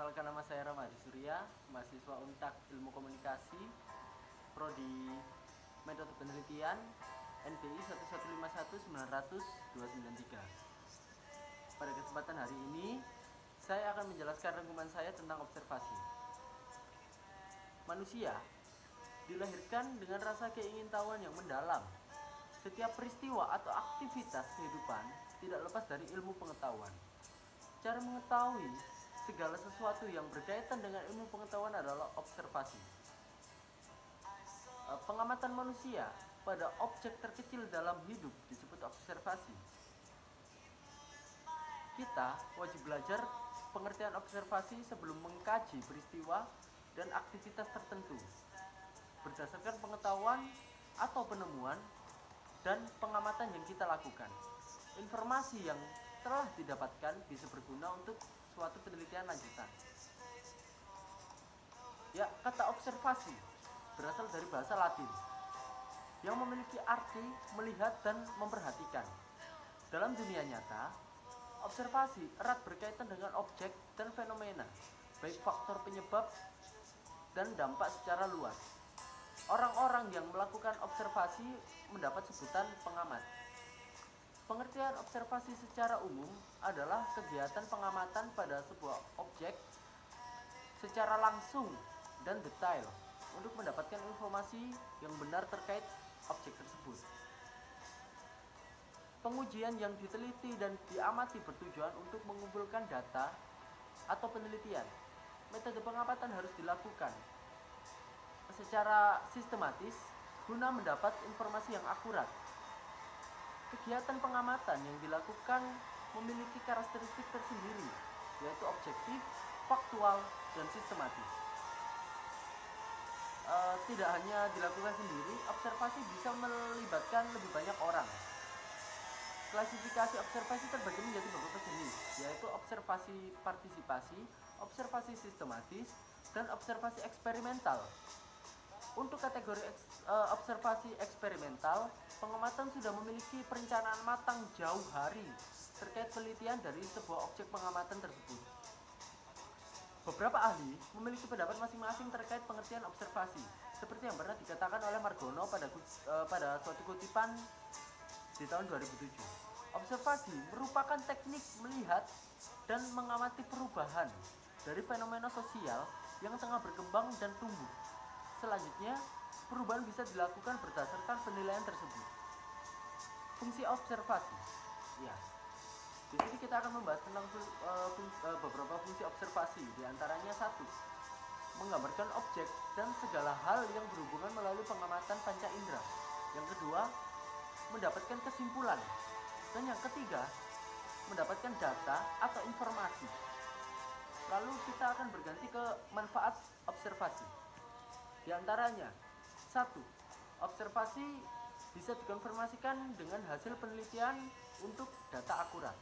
Perkenalkan, nama saya Ramadi Surya, mahasiswa Untak Ilmu Komunikasi, Prodi Metode Penelitian, NPI 1151900-293. Pada kesempatan hari ini, saya akan menjelaskan rangkuman saya tentang observasi. Manusia dilahirkan dengan rasa keingintahuan yang mendalam. Setiap peristiwa atau aktivitas kehidupan tidak lepas dari ilmu pengetahuan. Cara mengetahui segala sesuatu yang berkaitan dengan ilmu pengetahuan adalah observasi. Pengamatan manusia pada objek terkecil dalam hidup disebut observasi. Kita wajib belajar pengertian observasi sebelum mengkaji peristiwa dan aktivitas tertentu. Berdasarkan pengetahuan atau penemuan dan pengamatan yang kita lakukan, informasi yang telah didapatkan bisa berguna untuk suatu penelitian lanjutan. Ya, kata observasi berasal dari bahasa Latin yang memiliki arti melihat dan memperhatikan. Dalam dunia nyata, observasi erat berkaitan dengan objek dan fenomena, baik faktor penyebab dan dampak secara luas. Orang-orang yang melakukan observasi mendapat sebutan pengamat. Pengertian observasi secara umum adalah kegiatan pengamatan pada sebuah objek secara langsung dan detail untuk mendapatkan informasi yang benar terkait objek tersebut. Pengujian yang diteliti dan diamati bertujuan untuk mengumpulkan data atau penelitian. Metode pengamatan harus dilakukan secara sistematis guna mendapat informasi yang akurat. Kegiatan pengamatan yang dilakukan memiliki karakteristik tersendiri, yaitu objektif, faktual, dan sistematis. Tidak hanya dilakukan sendiri, observasi bisa melibatkan lebih banyak orang. Klasifikasi observasi terbagi menjadi beberapa jenis, yaitu observasi partisipasi, observasi sistematis, dan observasi eksperimental. Untuk kategori observasi eksperimental, pengamatan sudah memiliki perencanaan matang jauh hari terkait penelitian dari sebuah objek pengamatan tersebut. Beberapa ahli memiliki pendapat masing-masing terkait pengertian observasi, seperti yang pernah dikatakan oleh Margono pada suatu kutipan di tahun 2007. Observasi merupakan teknik melihat dan mengamati perubahan dari fenomena sosial yang tengah berkembang dan tumbuh. Selanjutnya, perubahan bisa dilakukan berdasarkan penilaian tersebut. Fungsi observasi. Ya. Di sini kita akan membahas tentang beberapa fungsi observasi. Di antaranya satu, menggambarkan objek dan segala hal yang berhubungan melalui pengamatan panca indera. Yang kedua, mendapatkan kesimpulan. Dan yang ketiga, mendapatkan data atau informasi. Lalu kita akan berganti ke manfaat observasi. Di antaranya, satu, observasi bisa dikonfirmasikan dengan hasil penelitian untuk data akurat.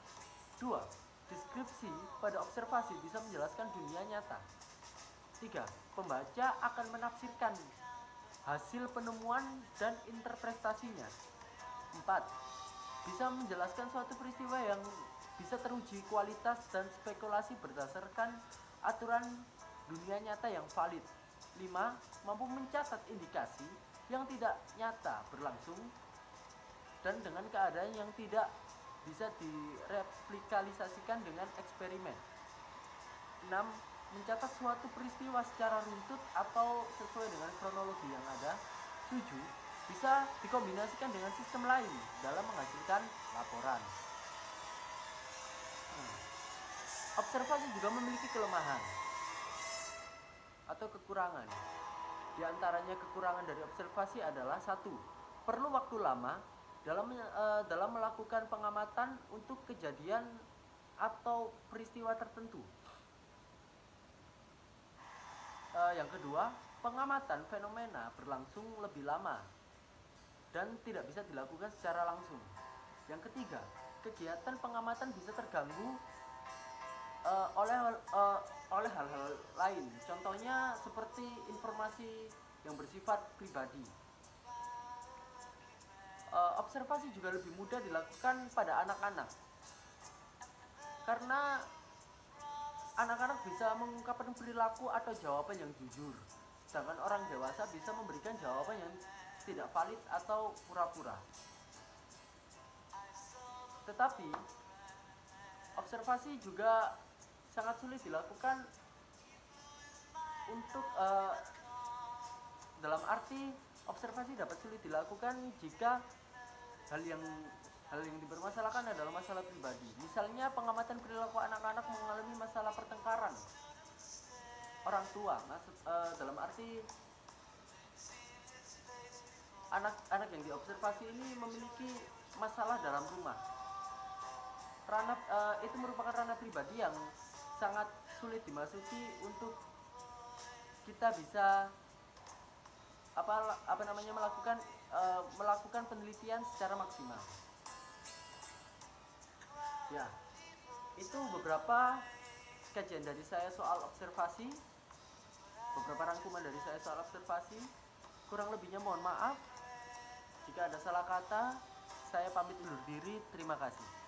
Dua, deskripsi pada observasi bisa menjelaskan dunia nyata. Tiga, pembaca akan menafsirkan hasil penemuan dan interpretasinya. Empat, bisa menjelaskan suatu peristiwa yang bisa teruji kualitas dan spekulasi berdasarkan aturan dunia nyata yang valid. 5. Mampu mencatat indikasi yang tidak nyata berlangsung dan dengan keadaan yang tidak bisa direplikalisasikan dengan eksperimen. 6. Mencatat suatu peristiwa secara runtut atau sesuai dengan kronologi yang ada. 7. Bisa dikombinasikan dengan sistem lain dalam menghasilkan laporan. Observasi juga memiliki kelemahan atau kekurangan. Di antaranya kekurangan dari observasi adalah satu, perlu waktu lama dalam melakukan pengamatan untuk kejadian atau peristiwa tertentu. Yang kedua, pengamatan fenomena berlangsung lebih lama dan tidak bisa dilakukan secara langsung. Yang ketiga, kegiatan pengamatan bisa terganggu oleh hal-hal lain, contohnya seperti informasi yang bersifat pribadi. Observasi juga lebih mudah dilakukan pada anak-anak karena anak-anak bisa mengungkapkan perilaku atau jawaban yang jujur, sedangkan orang dewasa bisa memberikan jawaban yang tidak valid atau pura-pura. Tetapi observasi juga sangat sulit dilakukan untuk dalam arti observasi dapat sulit dilakukan jika hal yang dipermasalahkan adalah masalah pribadi. Misalnya pengamatan perilaku anak-anak mengalami masalah pertengkaran orang tua, dalam arti anak-anak yang diobservasi ini memiliki masalah dalam rumah. Itu merupakan ranah pribadi yang sangat sulit dimasuki untuk kita bisa melakukan penelitian secara maksimal. Ya, itu beberapa kajian dari saya soal observasi, beberapa rangkuman dari saya soal observasi. Kurang lebihnya mohon maaf jika ada salah kata. Saya pamit undur diri. Terima kasih.